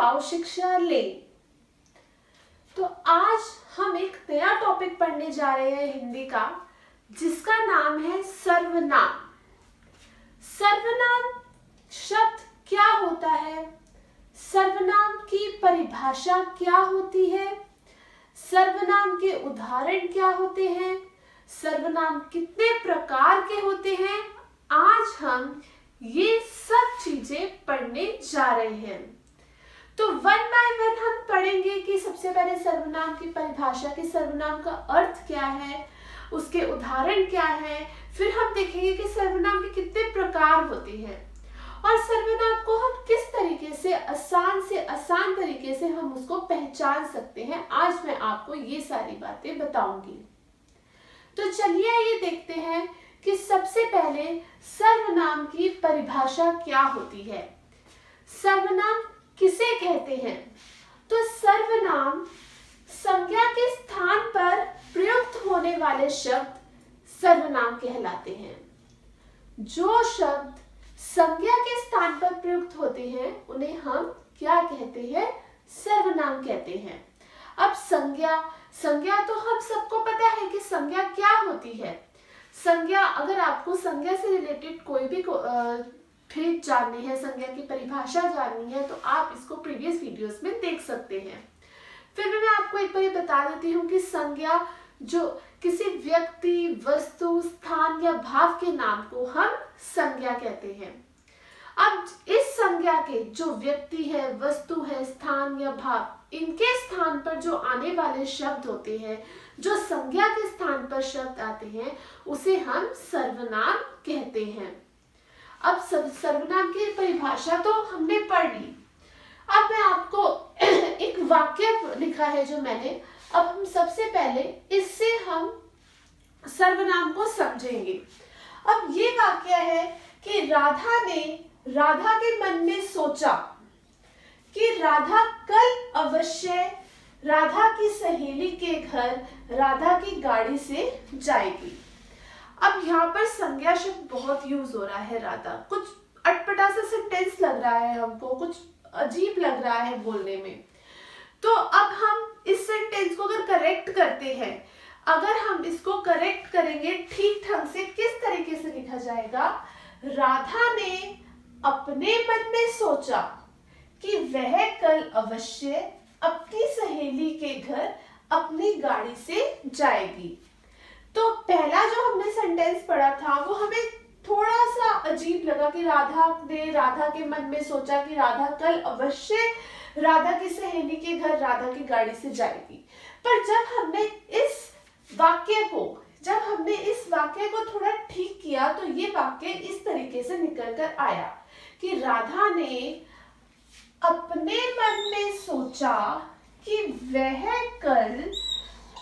भाव शिक्षा लें। तो आज हम एक नया टॉपिक पढ़ने जा रहे हैं हिंदी का, जिसका नाम है सर्वनाम। सर्वनाम शब्द क्या होता है, सर्वनाम की परिभाषा क्या होती है, सर्वनाम के उदाहरण क्या होते हैं, सर्वनाम कितने प्रकार के होते हैं, आज हम ये सब चीजें पढ़ने जा रहे हैं। तो वन बाय वन हम पढ़ेंगे कि सबसे पहले सर्वनाम की परिभाषा, कि सर्वनाम का अर्थ क्या है, उसके उदाहरण क्या है, फिर हम देखेंगे कि सर्वनाम के कितने प्रकार होते हैं और सर्वनाम को हम किस तरीके से आसान तरीके से हम उसको पहचान सकते हैं। आज मैं आपको ये सारी बातें बताऊंगी। तो चलिए ये देखते हैं कि सबसे पहले सर्वनाम की परिभाषा क्या होती है। सर्वनाम किसे कहते हैं? तो सर्वनाम संज्ञा के स्थान पर प्रयुक्त होने वाले शब्द सर्वनाम कहलाते हैं। जो शब्द संज्ञा के स्थान पर प्रयुक्त होते हैं उन्हें हम क्या कहते हैं? सर्वनाम कहते हैं। अब संज्ञा तो हम सबको पता है कि संज्ञा क्या होती है। संज्ञा, अगर आपको संज्ञा से रिलेटेड कोई भी ट्रिक जाननी है, संज्ञा की परिभाषा जाननी है, तो आप इसको प्रीवियस वीडियोस में देख सकते हैं। फिर मैं आपको एक बार बता देती हूँ कि संज्ञा जो किसी व्यक्ति, वस्तु, स्थान या भाव के नाम को हम संज्ञा कहते हैं। अब इस संज्ञा के जो व्यक्ति है, वस्तु है, स्थान या भाव, इनके स्थान पर जो आने वाले शब्द होते हैं, जो संज्ञा के स्थान पर शब्द आते हैं, उसे हम सर्वनाम कहते हैं। अब सर्वनाम की परिभाषा तो हमने पढ़ ली। अब मैं आपको एक वाक्य लिखा है जो मैंने, अब हम सबसे पहले इससे हम सर्वनाम को समझेंगे। अब ये वाक्य है कि राधा ने राधा के मन में सोचा कि राधा कल अवश्य राधा की सहेली के घर राधा की गाड़ी से जाएगी। अब यहाँ पर संज्ञा शब्द बहुत यूज हो रहा है। राधा कुछ अटपटा सा सेंटेंस लग रहा है हमको, कुछ अजीब लग रहा है बोलने में। तो अब हम इस सेंटेंस को अगर करेक्ट करते हैं, अगर हम इसको करेक्ट करेंगे ठीक ढंग से, किस तरीके से लिखा जाएगा? राधा ने अपने मन में सोचा कि वह कल अवश्य अपनी सहेली के घर अपनी गाड़ी से जाएगी। तो पहला जो हमने सेंटेंस पढ़ा था वो हमें थोड़ा सा अजीब लगा कि राधा ने राधा के मन में सोचा कि राधा कल अवश्य राधा की सहेली के घर राधा की गाड़ी से जाएगी। पर जब हमने इस वाक्य को थोड़ा ठीक किया तो ये वाक्य इस तरीके से निकल कर आया कि राधा ने अपने मन में सोचा कि वह कल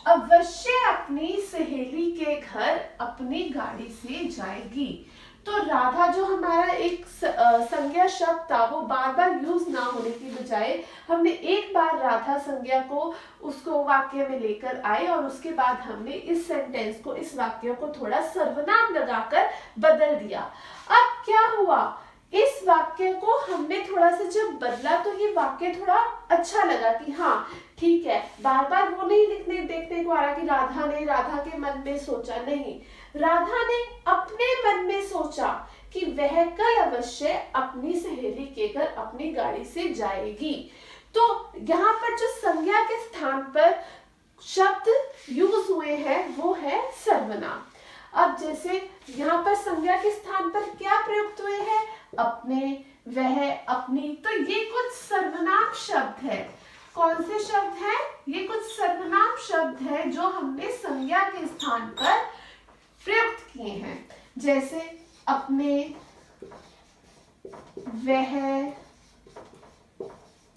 अवश्य अपनी सहेली के घर अपनी गाड़ी से जाएगी। तो राधा जो हमारा एक संज्ञा शब्द था, वो बार बार यूज ना होने की बजाय हमने एक बार राधा संज्ञा को उसको वाक्य में लेकर आए और उसके बाद हमने इस सेंटेंस को, इस वाक्य को थोड़ा सर्वनाम लगाकर बदल दिया। अब क्या हुआ? इस वाक्य को हमने थोड़ा सा जब बदला तो ये वाक्य थोड़ा अच्छा लगा कि हाँ ठीक है, बार बार वो नहीं देखने को आ रहा कि राधा ने राधा के मन में सोचा, नहीं, राधा ने अपने मन में सोचा कि वह कल अवश्य अपनी सहेली के घर अपनी गाड़ी से जाएगी। तो यहाँ पर जो संज्ञा के स्थान पर शब्द यूज हुए हैं वो है सर्वनाम। अब जैसे यहाँ पर संज्ञा के स्थान पर क्या प्रयुक्त हुए हैं? अपने, वह, अपनी। तो ये कुछ सर्वनाम शब्द है। कौन से शब्द हैं? ये कुछ सर्वनाम शब्द है जो हमने संज्ञा के स्थान पर प्रयुक्त किए हैं। जैसे अपने, वह,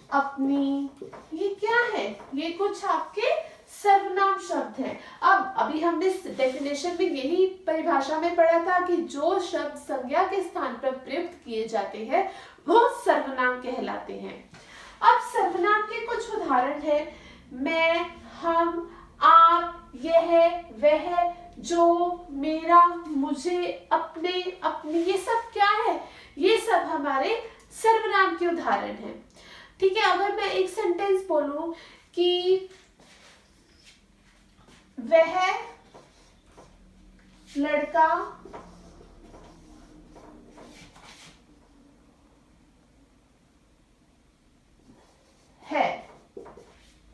अपनी, ये क्या है? ये कुछ आपके सर्वनाम शब्द हैं। अब अभी हमने डेफिनेशन में यही परिभाषा में पढ़ा था कि जो शब्द संज्ञा के स्थान पर प्रयुक्त किए जाते हैं वो सर्वनाम कहलाते हैं। अब सर्वनाम के कुछ उदाहरण हैं। मैं, हम, आप, यह, वह, जो, मेरा, मुझे, अपने, अपनी, ये सब क्या है? ये सब हमारे सर्वनाम के उदाहरण हैं। ठीक है, अगर मैं एक सेंटेंस बोलूं कि वह लड़का है,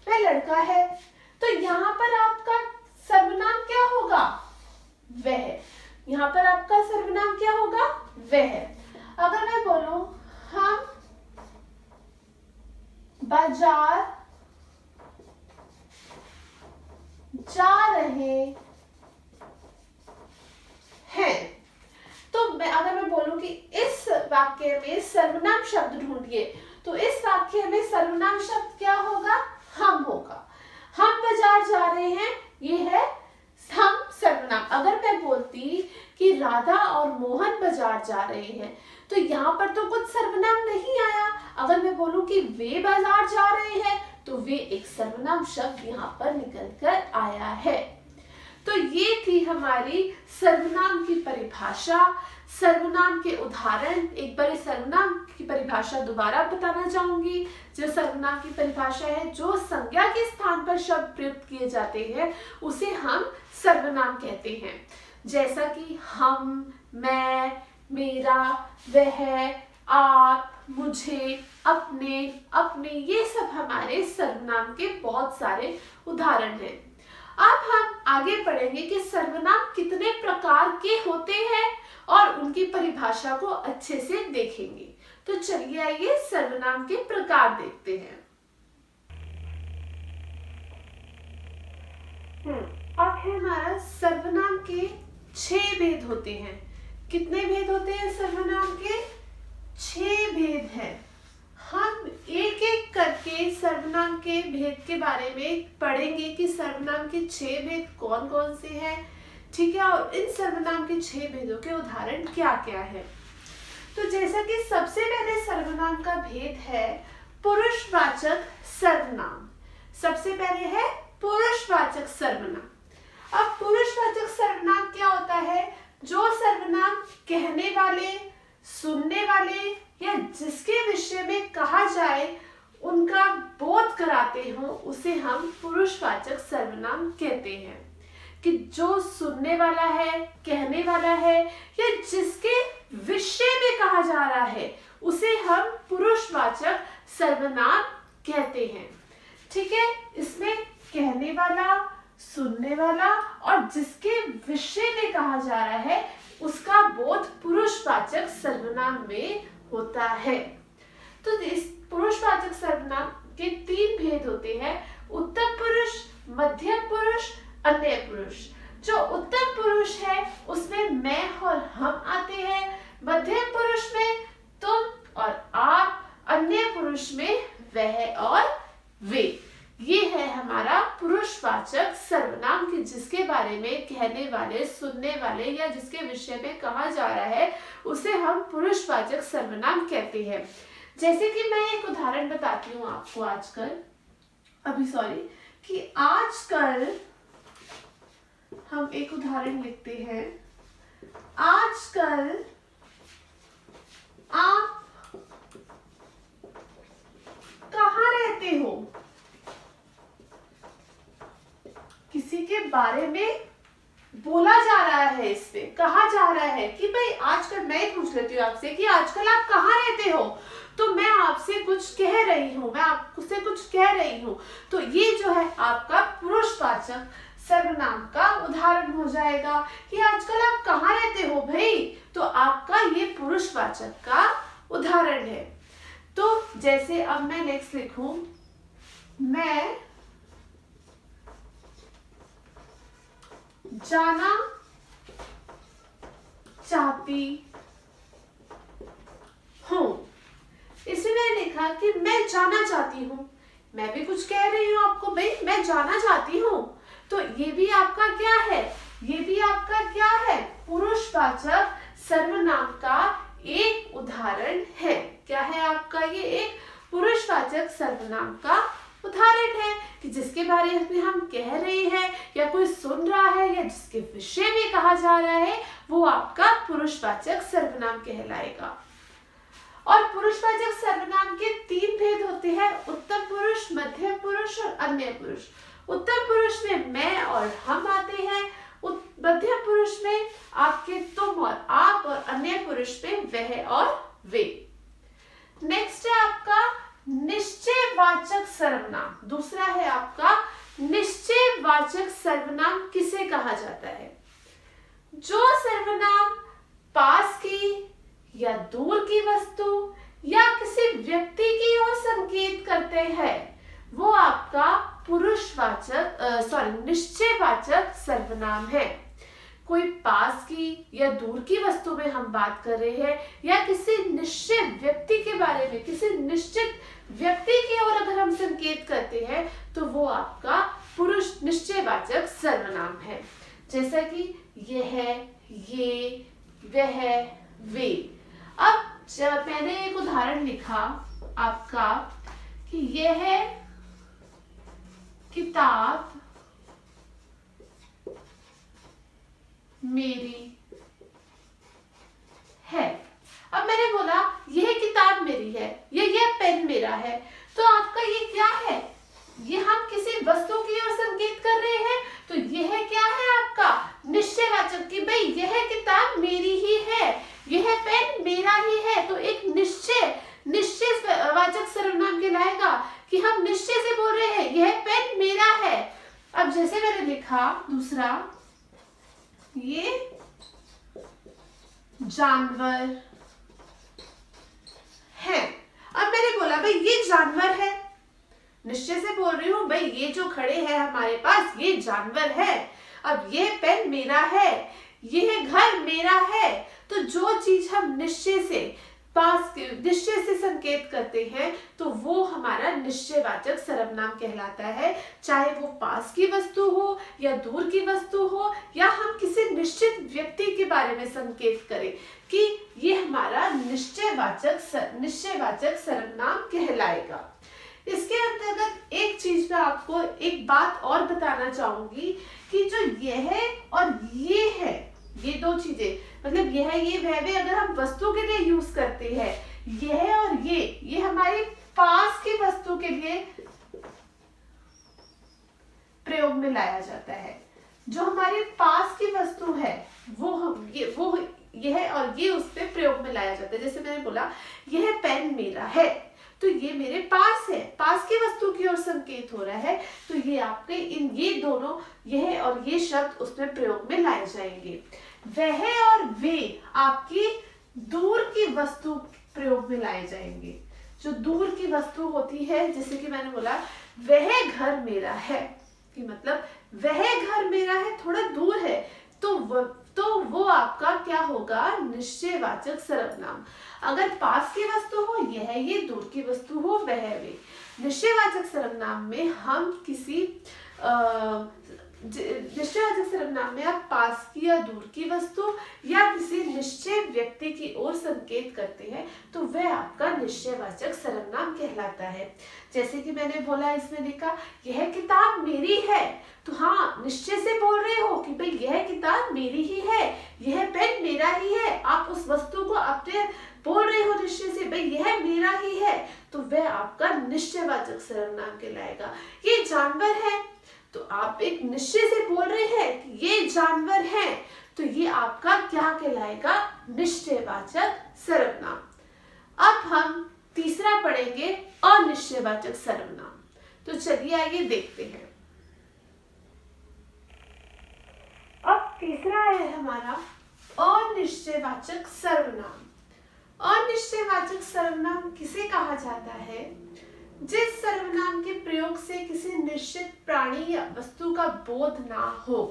वह लड़का है, तो यहाँ पर आपका सर्वनाम क्या होगा? वह। यहाँ पर आपका सर्वनाम क्या होगा? वह। अगर मैं बोलूं हम बाजार जा रहे हैं, तो अगर मैं बोलूं कि इस वाक्य में सर्वनाम शब्द ढूंढिए, तो इस वाक्य में सर्वनाम शब्द क्या होगा? हम होगा। हम बाजार जा रहे हैं, ये है हम सर्वनाम। अगर मैं बोलती कि राधा और मोहन बाजार जा रहे हैं, तो यहाँ पर तो कुछ सर्वनाम नहीं आया। अगर मैं बोलूं कि वे बाजार जा रहे हैं, तो वे एक सर्वनाम शब्द यहाँ पर निकल कर आया है। तो ये थी हमारी सर्वनाम की परिभाषा, सर्वनाम के उदाहरण। एक बार इस सर्वनाम की परिभाषा दोबारा बताना चाहूंगी। जो सर्वनाम की परिभाषा है, जो संज्ञा के स्थान पर शब्द प्रयुक्त किए जाते हैं उसे हम सर्वनाम कहते हैं। जैसा कि हम, मैं, मेरा, वह, आप, मुझे, अपने, अपने, ये सब हमारे सर्वनाम के बहुत सारे उदाहरण हैं। अब हम आगे पढ़ेंगे कि सर्वनाम कितने प्रकार के होते हैं और उनकी परिभाषा को अच्छे से देखेंगे। तो चलिए आइए सर्वनाम के प्रकार देखते हैं। अब है हमारा सर्वनाम के 6 भेद होते हैं। कितने भेद होते हैं सर्वनाम के? 6 भेद हैं। हम एक एक करके सर्वनाम के भेद के बारे में पढ़ेंगे कि सर्वनाम के 6 भेद कौन कौन से हैं, ठीक है, और इन सर्वनाम के 6 भेदों के उदाहरण क्या क्या है। तो जैसा कि सबसे पहले सर्वनाम का भेद है पुरुषवाचक सर्वनाम। सबसे पहले है पुरुषवाचक सर्वनाम। अब पुरुषवाचक सर्वनाम क्या होता है? जो सर्वनाम कहने वाले, सुनने वाले या जिसके विषय में कहा जाए उनका बोध कराते हो, उसे हम पुरुषवाचक सर्वनाम कहते हैं। कि जो सुनने वाला है, कहने वाला है या जिसके विषय में कहा जा रहा है उसे हम पुरुषवाचक सर्वनाम कहते हैं। ठीक है, इसमें कहने वाला, सुनने वाला और जिसके विषय में कहा जा रहा है उसका बोध पुरुषवाचक सर्वनाम में होता है। तो इस पुरुषवाचक सर्वनाम के 3 भेद होते हैं, उत्तम पुरुष, मध्यम पुरुष, अन्य पुरुष। जो उत्तम पुरुष है उसमें मैं और हम आते हैं, मध्यम पुरुष में तुम और आप, अन्य पुरुष में वह और वे। ये है हमारा पुरुषवाचक सर्वनाम कि जिसके बारे में कहने वाले, सुनने वाले या जिसके विषय में कहा जा रहा है उसे हम पुरुषवाचक सर्वनाम कहते हैं। जैसे कि मैं एक उदाहरण बताती हूँ आपको कि आजकल हम एक उदाहरण लिखते हैं। आजकल आप कहाँ रहते हो? किसी के बारे में बोला जा रहा है, इसमें कहा जा रहा है कि भाई आजकल, मैं पूछ लेती हूँ आपसे कि आजकल आप कहाँ रहते हो, तो मैं आपसे कुछ कह रही हूँ, मैं आपसे कुछ कह रही हूँ, तो ये जो है आपका पुरुषवाचक सर्वनाम का उदाहरण हो जाएगा कि आजकल आप कहाँ रहते हो भाई, तो आपका ये पुरुषवाचक का उदाहरण है। तो जैसे अब मैं नेक्स्ट लिखूं, मैं जाना चाहती हूं। इसमें मैंने लिखा कि मैं जाना चाहती हूं, मैं भी कुछ कह रही हूं आपको भाई, मैं जाना चाहती हूं, तो ये भी आपका क्या है? ये भी आपका क्या है? पुरुषवाचक सर्वनाम का एक उदाहरण है। क्या है आपका? ये एक पुरुषवाचक सर्वनाम का उदाहरण है कि जिसके बारे में हम कह रहे हैं या कोई सुन रहा है या जिसके विषय में कहा जा रहा है वो आपका पुरुषवाचक सर्वनाम कहलाएगा। और पुरुषवाचक सर्वनाम के 3 भेद होते हैं, उत्तम पुरुष, मध्यम पुरुष और अन्य पुरुष। उत्तम पुरुष में मैं और हम आते हैं, मध्यम पुरुष में आपके तुम और आप, और अन्य पुरुष में वह और वे। नेक्स्ट है आपका निश्चयवाचक सर्वनाम। दूसरा है आपका निश्चयवाचक सर्वनाम किसे कहा जाता है? जो सर्वनाम पास की या दूर की वस्तु या किसी व्यक्ति की ओर संकेत करते हैं, वो आपका निश्चयवाचक सर्वनाम है। कोई पास की या दूर की वस्तु में हम बात कर रहे हैं, या किसी निश्चित व्यक्ति के बारे में, किसी निश्चित व्यक्ति की ओर अगर हम संकेत करते हैं, तो वो आपका पुरुष निश्चयवाचक सर्वनाम है। जैसा कि यह, ये, वह, वे। अब जब मैंने एक उदाहरण लिखा आपका कि यह किताब मेरी है। अब मैंने बोला यह किताब मेरी है या यह पेन मेरा है, तो आपका ये क्या है? ये हम किसी वस्तु की ओर संकेत कर रहे हैं, तो यह क्या है आपका निश्चयवाचक कि भाई यह किताब मेरी ही है, यह पेन मेरा ही है। तो एक निश्चयवाचक सर्वनाम कहलाएगा कि हम निश्चय से बोल रहे हैं यह पेन मेरा है। अब जैसे मैंने लिखा दूसरा, ये जानवर है। अब मैंने बोला भाई ये जानवर है, निश्चय से बोल रही हूं भाई ये जो खड़े हैं हमारे पास ये जानवर है। अब ये पेन मेरा है, यह घर मेरा है। तो जो चीज हम निश्चय से संकेत करते हैं, तो वो हमारा निश्चयवाचक सर्वनाम कहलाता है। चाहे वो पास की वस्तु हो या दूर की वस्तु हो, या हम किसी निश्चित व्यक्ति के बारे में संकेत करें कि ये हमारा निश्चयवाचक सर्वनाम कहलाएगा। इसके अंतर्गत एक चीज मैं आपको एक बात और बताना चाहूंगी कि जो यह और ये है, ये दो चीजें, मतलब यह, ये, वह, वे, अगर हम वस्तु के लिए यूज करते हैं, यह और ये हमारे पास की वस्तु के लिए प्रयोग में लाया जाता है। जो हमारे पास की वस्तु है वो यह और ये उस पे प्रयोग में लाया जाता है। जैसे मैंने बोला यह पेन मेरा है, तो ये मेरे पास है, पास की वस्तु की ओर संकेत हो रहा है, तो ये आपके ये दोनों, यह और ये शब्द उसमें प्रयोग में लाए जाएंगे। वह और वे आपकी दूर की वस्तु प्रयोग में लाए जाएंगे। जो दूर की वस्तु होती है, जैसे कि मैंने बोला वह घर मेरा है, कि मतलब वह घर मेरा है, थोड़ा दूर है, तो वो आपका क्या होगा? निश्चयवाचक सर्वनाम। अगर पास की वस्तु हो यह, ये, दूर की वस्तु हो वह, वे। निश्चयवाचक सर्वनाम में हम किसी निश्चयवाचक सर्वनाम में आप पास की या दूर की वस्तु या किसी निश्चय व्यक्ति की ओर संकेत करते हैं, तो वह आपका निश्चयवाचक सर्वनाम कहलाता है। जैसे कि मैंने बोला, इसमें लिखा यह किताब मेरी है, तो हाँ निश्चय से बोल रहे हो कि भाई यह किताब मेरी ही है, यह पेन मेरा ही है। आप उस वस्तु को अपने बोल रहे हो निश्चय से, भाई यह मेरा ही है, तो वह आपका निश्चयवाचक सर्वनाम कहलाएगा। ये जानवर है, तो आप एक निश्चय से बोल रहे हैं कि ये जानवर है, तो ये आपका क्या कहलाएगा? निश्चयवाचक सर्वनाम। अब हम तीसरा पढ़ेंगे अनिश्चयवाचक सर्वनाम। तो चलिए आइए देखते हैं। अब तीसरा है हमारा अनिश्चयवाचक सर्वनाम। अनिश्चयवाचक सर्वनाम किसे कहा जाता है? जिस सर्वनाम के प्रयोग से किसी निश्चित प्राणी या वस्तु का बोध ना हो।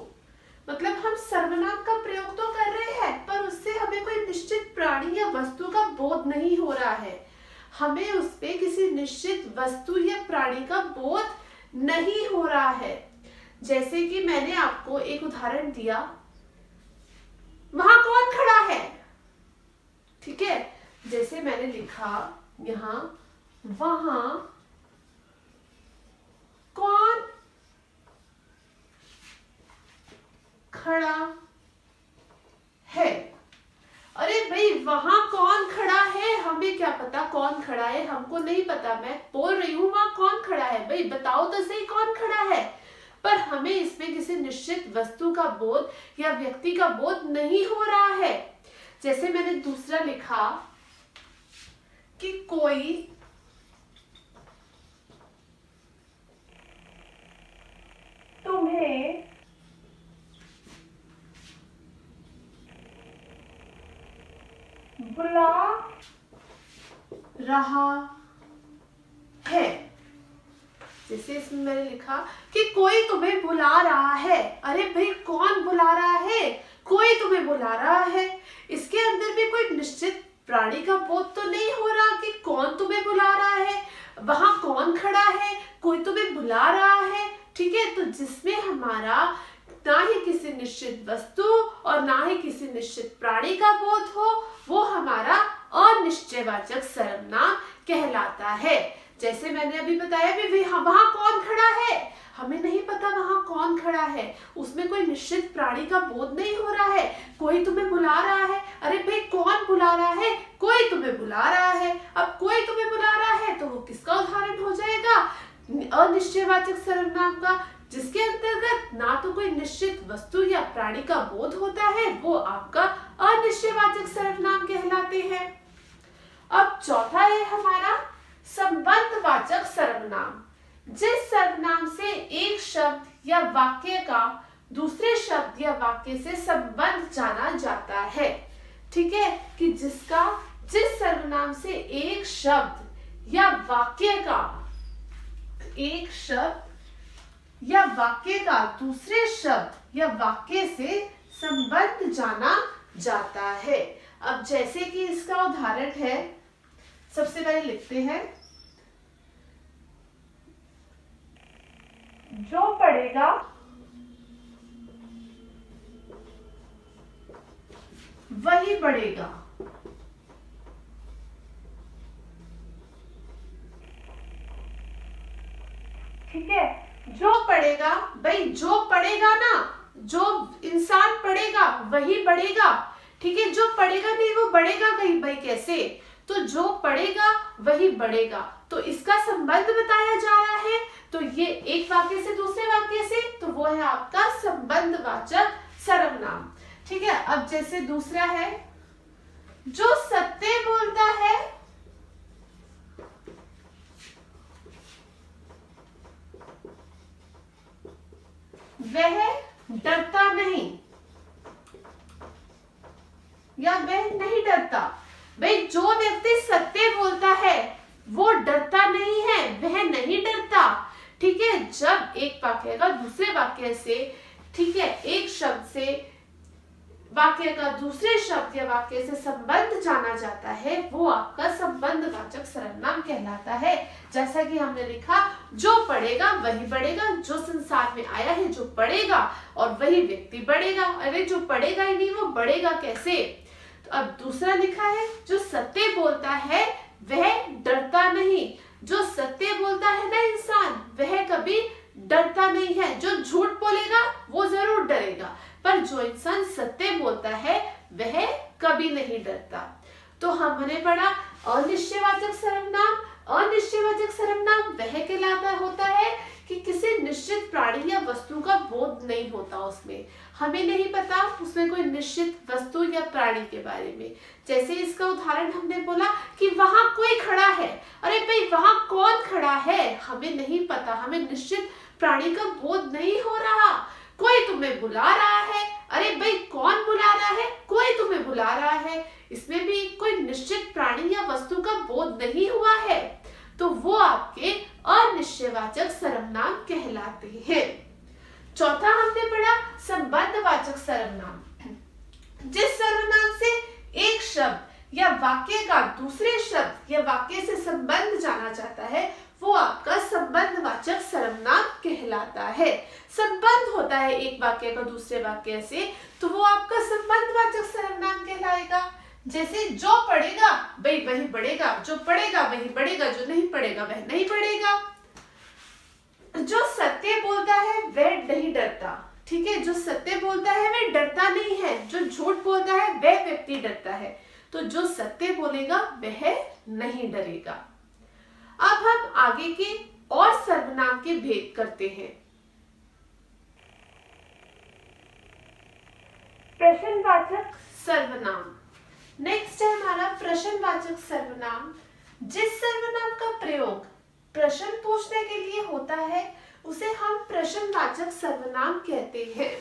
मतलब हम सर्वनाम का प्रयोग तो कर रहे हैं, पर उससे हमें कोई निश्चित प्राणी या वस्तु का बोध नहीं हो रहा है, हमें उस पे किसी निश्चित वस्तु या प्राणी का बोध नहीं हो रहा है। जैसे कि मैंने आपको एक उदाहरण दिया, वहां कौन खड़ा है, ठीक है। जैसे मैंने लिखा यहाँ, वहां कौन खड़ा है। अरे भाई वहां कौन खड़ा है हमें क्या पता पता, मैं बोल रही हूँ वहां कौन खड़ा है, भाई बताओ तो सही कौन खड़ा है। पर हमें इसमें किसी निश्चित वस्तु का बोध या व्यक्ति का बोध नहीं हो रहा है। जैसे मैंने दूसरा लिखा कि कोई तुम्हें बुला रहा है। जैसे इसमें मैंने लिखा कि कोई तुम्हें बुला रहा है। अरे भाई कौन बुला रहा है? कोई तुम्हें बुला रहा है। इसके अंदर भी कोई निश्चित प्राणी का बोध तो नहीं हो रहा कि कौन तुम्हें बुला रहा है, वहां कौन खड़ा है, कोई तुम्हें बुला रहा है। ठीक है, तो जिसमें हमारा ना ही किसी निश्चित वस्तु और ना ही किसी निश्चित प्राणी का बोध हो, वो हमारा अनिश्चयवाचक सर्वनाम कहलाता है। जैसे मैंने अभी बताया भी वहां कौन खड़ा है, हमें नहीं पता वहां कौन खड़ा है, उसमें कोई निश्चित प्राणी का बोध नहीं हो रहा है। कोई तुम्हें बुला रहा है, अरे भाई कौन बुला रहा है? कोई तुम्हें बुला रहा है। अब कोई तुम्हें बुला रहा है तो वो किसका उदाहरण हो जाएगा? अनिश्चयवाचक सर्वनाम का, जिसके अंतर्गत ना तो कोई निश्चित वस्तु या प्राणी का बोध होता है, वो आपका अनिश्चयवाचक सर्वनाम कहलाते हैं। अब चौथा है हमारा संबंधवाचक सर्वनाम। जिस सर्वनाम से एक शब्द या वाक्य का दूसरे शब्द या वाक्य से संबंध जाना जाता है। ठीक है, कि जिस सर्वनाम से एक शब्द या वाक्य का दूसरे शब्द या वाक्य से संबंध जाना जाता है। अब जैसे कि इसका उदाहरण है, सबसे पहले लिखते हैं, जो पढ़ेगा वही बढ़ेगा। ठीक है, जो पढ़ेगा, भाई जो पढ़ेगा ना, जो इंसान पढ़ेगा वही बढ़ेगा। ठीक है, जो पढ़ेगा नहीं वो बढ़ेगा कहीं, भाई कैसे? तो जो पढ़ेगा वही बढ़ेगा, तो इसका संबंध बताया जा रहा है। तो ये एक वाक्य से दूसरे वाक्य से, तो वो है आपका संबंधवाचक सर्वनाम। ठीक है, अब जैसे दूसरा है, जो सत्य बोलता है वह डरता नहीं, या वह नहीं डरता। भाई जो व्यक्ति सत्य बोलता है वो डरता नहीं है, वह नहीं डरता। ठीक है, जब एक वाक्य का दूसरे वाक्य से, ठीक है, एक शब्द से वाक्य का दूसरे शब्द या वाक्य से संबंध जाना जाता है, वो आपका संबंधवाचक सर्वनाम कहलाता है। जैसा कि हमने लिखा, जो पढ़ेगा वही बढ़ेगा, जो संसार में आया है जो पढ़ेगा और वही व्यक्ति बढ़ेगा। अरे जो पढ़ेगा ही नहीं वो बढ़ेगा कैसे? तो अब दूसरा लिखा है, जो सत्य बोलता है वह डरता नहीं। जो सत्य बोलता है ना इंसान, वह कभी डरता नहीं है। जो झूठ बोलेगा वो जरूर डरेगा, पर जो इंसान सत्य बोलता है वह कभी नहीं डरता। तो हमने पढ़ा अनिश्चयवाचक सर्वनाम। अनिश्चयवाचक सर्वनाम वह कहलाता होता है कि किसी निश्चित प्राणी या वस्तु का बोध नहीं होता, उसमें हमें नहीं पता उसमें कोई निश्चित वस्तु या प्राणी के बारे में। जैसे इसका उदाहरण हमने बोला कि वहां कोई खड़ा है। अरे भाई वहां कौन खड़ा है, हमें नहीं पता, हमें निश्चित प्राणी का बोध नहीं हो रहा। कोई तुम्हें बुला रहा है। अरे भाई कौन बुला रहा है? कोई तुम्हें बुला रहा है। इसमें भी कोई निश्चित प्राणी या वस्तु का बोध नहीं हुआ है, तो वो आपके अनिश्चयवाचक सर्वनाम कहलाते हैं। चौथा हमने पढ़ा संबंधवाचक सर्वनाम। जिस सर्वनाम से एक शब्द या वाक्य का दूसरे शब्द या वाक्य से संबंध जाना जाता है, वो आपका संबंधवाचक सर्वनाम कहलाता है। संबंध होता है एक वाक्य का दूसरे वाक्य से, तो वो आपका संबंधवाचक सर्वनाम कहलाएगा। जैसे जो पढ़ेगा भाई वही बढ़ेगा, जो पढ़ेगा वही बढ़ेगा, जो नहीं पढ़ेगा वह नहीं पढ़ेगा। जो सत्य बोलता है वह नहीं डरता। ठीक है, जो सत्य बोलता है वह डरता नहीं है, जो झूठ बोलता है वह व्यक्ति डरता है। तो जो सत्य बोलेगा वह नहीं डरेगा। अब अब हम आगे के और सर्वनाम के भेद करते हैं। प्रश्नवाचक सर्वनाम। नेक्स्ट है हमारा प्रश्नवाचक सर्वनाम। जिस सर्वनाम का प्रयोग प्रश्न पूछने के लिए होता है उसे हम प्रश्नवाचक सर्वनाम कहते हैं।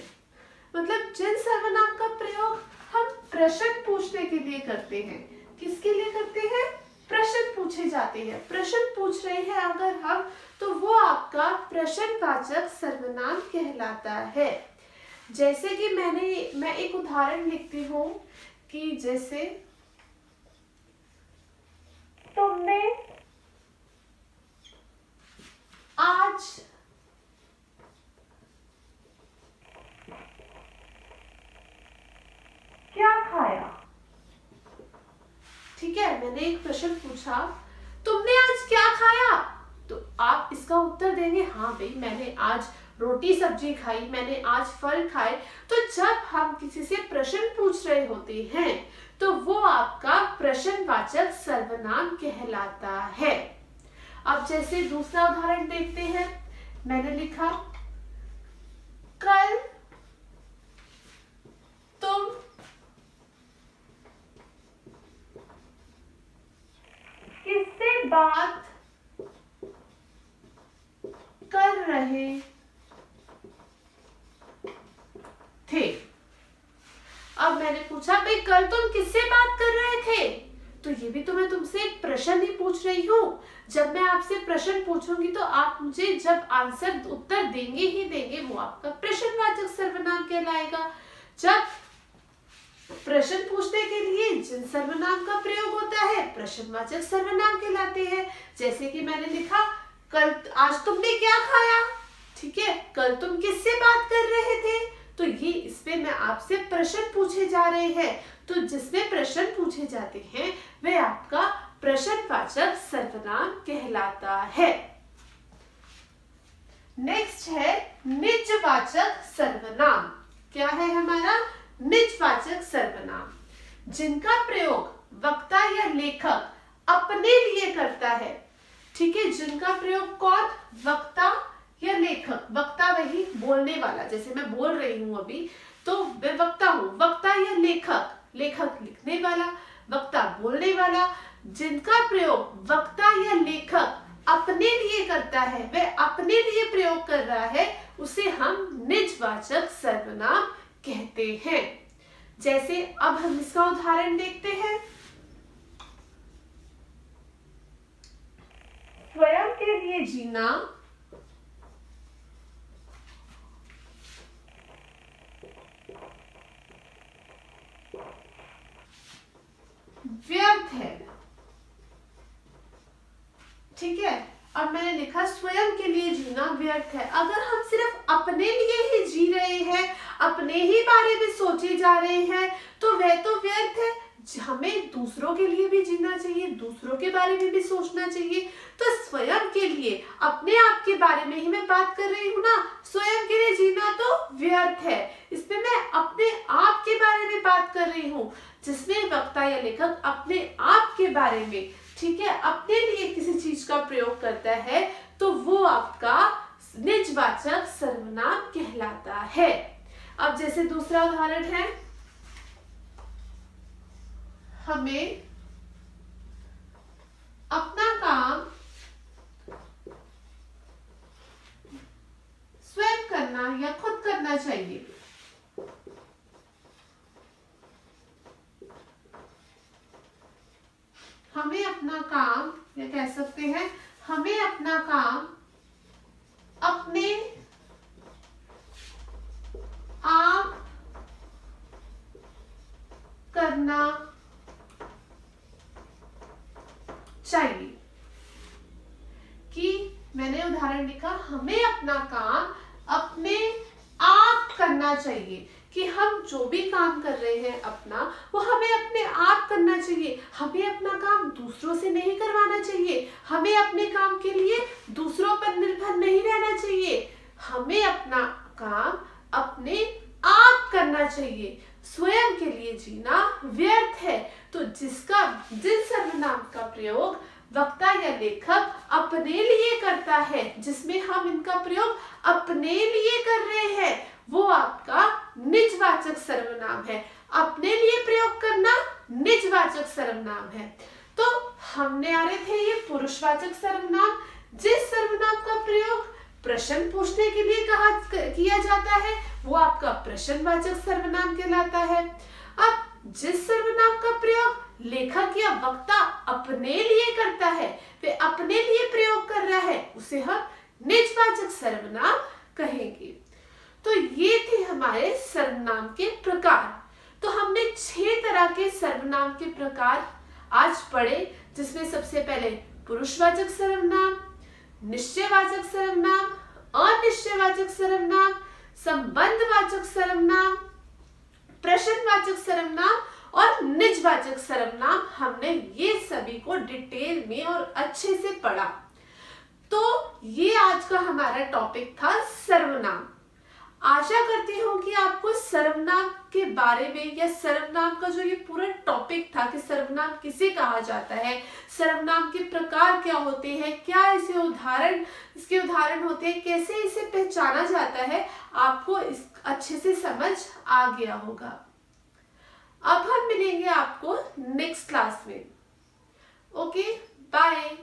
मतलब जिन सर्वनाम का प्रयोग हम प्रश्न पूछने के लिए करते हैं। किसके लिए करते हैं? प्रश्न पूछे जाते हैं, प्रश्न पूछ रहे हैं अगर हम, तो वो आपका प्रश्नवाचक सर्वनाम कहलाता है। जैसे कि मैं एक उदाहरण लिखती हूँ कि जैसे तुमने आज क्या खाया? ठीक है, मैंने एक प्रश्न पूछा, तुमने आज क्या खाया? तो आप इसका उत्तर देंगे, हाँ भाई मैंने आज रोटी सब्जी खाई, मैंने आज फल खाए। तो जब हम किसी से प्रश्न पूछ रहे होते हैं तो वो आपका प्रश्नवाचक सर्वनाम कहलाता है। अब जैसे दूसरा उदाहरण देखते हैं। मैंने लिखा, कल तुम किससे बात कर रहे थे? अब मैंने पूछा, भाई कल तुम किससे बात कर रहे थे? तो ये भी तो मैं तुमसे एक प्रश्न ही पूछ रही हूँ। जब मैं आपसे प्रश्न पूछूंगी तो आप मुझे जब आंसर उत्तर देंगे ही देंगे, वो आपका प्रश्नवाचक सर्वनाम कहलाएगा। जब प्रश्न पूछने के लिए जिन सर्वनाम का प्रयोग होता है प्रश्नवाचक सर्वनाम कहलाते हैं। जैसे कि मैंने लिखा, कल आज तुमने क्या खाया? ठीक है, कल तुम किससे बात कर रहे थे? तो ये इसमें मैं आपसे प्रश्न पूछे जा रहे हैं, तो जिसमें प्रश्न पूछे जाते हैं वह आपका प्रश्नवाचक सर्वनाम कहलाता है। नेक्स्ट है निजवाचक सर्वनाम। क्या है हमारा? निजवाचक सर्वनाम, जिनका प्रयोग वक्ता या लेखक अपने लिए करता है। ठीक है, जिनका प्रयोग कौन? वक्ता या लेखक। वक्ता वही बोलने वाला, जैसे मैं बोल रही हूं अभी तो मैं वक्ता हूं। वक्ता या लेखक, लेखक लिखने वाला, वक्ता बोलने वाला। जिनका प्रयोग वक्ता या लेखक अपने लिए करता है, वह अपने लिए प्रयोग कर रहा है, उसे हम निजवाचक सर्वनाम कहते हैं। जैसे अब हम इसका उदाहरण देखते हैं। स्वयं के लिए जीना व्यर्थ है। ठीक है, अब मैंने लिखा स्वयं के लिए जीना व्यर्थ है। अगर हम सिर्फ अपने लिए ही जी रहे हैं, अपने ही बारे में सोचे जा रहे हैं, तो वह तो व्यर्थ है। हमें दूसरों के लिए भी जीना चाहिए, दूसरों के बारे में भी सोचना चाहिए। तो स्वयं के लिए, अपने आप के बारे में ही मैं बात कर रही हूँ ना, स्वयं के लिए जीना तो व्यर्थ है। इसमें मैं अपने आप के बारे में बात कर रही हूँ, जिसमें वक्ता या लेखक अपने आप के बारे में, ठीक है, अपने लिए किसी चीज का प्रयोग करता है, तो वो आपका निजवाचक सर्वनाम कहलाता है। अब जैसे दूसरा उदाहरण है, हमें अपना काम स्वयं करना या खुद करना चाहिए। हमें अपना काम, या कह सकते हैं हमें अपना काम अपने आप करना चाहिए। कि मैंने उदाहरण लिखा, हमें अपना काम अपने आप करना चाहिए, कि हम जो भी काम कर रहे हैं अपना, वो हमें अपने आप करना चाहिए। हमें अपना काम दूसरों से नहीं करवाना चाहिए, हमें अपने काम के लिए दूसरों पर निर्भर नहीं रहना चाहिए। हमें अपना काम अपने आप करना चाहिए। स्वयं के लिए जीना व्यर्थ है। तो जिन सर्वनाम का प्रयोग वक्ता या लेखक है जिसमें हम इनका प्रयोग अपने लिए कर रहे हैं वो आपका निजवाचक सर्वनाम है। अपने लिए प्रयोग करना निजवाचक सर्वनाम है। तो हमने आ रहे थे ये पुरुषवाचक सर्वनाम। जिस सर्वनाम का प्रयोग प्रश्न पूछने के लिए किया जाता है वो आपका प्रश्नवाचक सर्वनाम कहलाता है। अब जिस सर्वनाम का प्रयोग लेखक या वक्ता अपने लिए करता है, वे अपने लिए प्रयोग कर रहा है, उसे हम निजवाचक सर्वनाम कहेंगे। तो ये थे हमारे सर्वनाम के प्रकार। तो हमने 6 तरह के सर्वनाम के प्रकार आज पढ़े, जिसमें सबसे पहले पुरुषवाचक सर्वनाम, निश्चयवाचक सर्वनाम, अनिश्चयवाचक सर्वनाम, संबंधवाचक सर्वनाम, प्रश्नवाचक सर्वनाम और निजवाचक सर्वनाम। हमने ये सभी को डिटेल में और अच्छे से पढ़ा। तो ये आज का हमारा टॉपिक था सर्वनाम। आशा करती हूँ कि आपको सर्वनाम के बारे में या सर्वनाम का जो ये पूरा टॉपिक था कि सर्वनाम किसे कहा जाता है, सर्वनाम के प्रकार क्या होते हैं, क्या इसके उदाहरण होते हैं, कैसे इसे पहचाना जाता है, आपको इस अच्छे से समझ आ गया होगा। अब हम मिलेंगे आपको नेक्स्ट क्लास में। Okay, bye.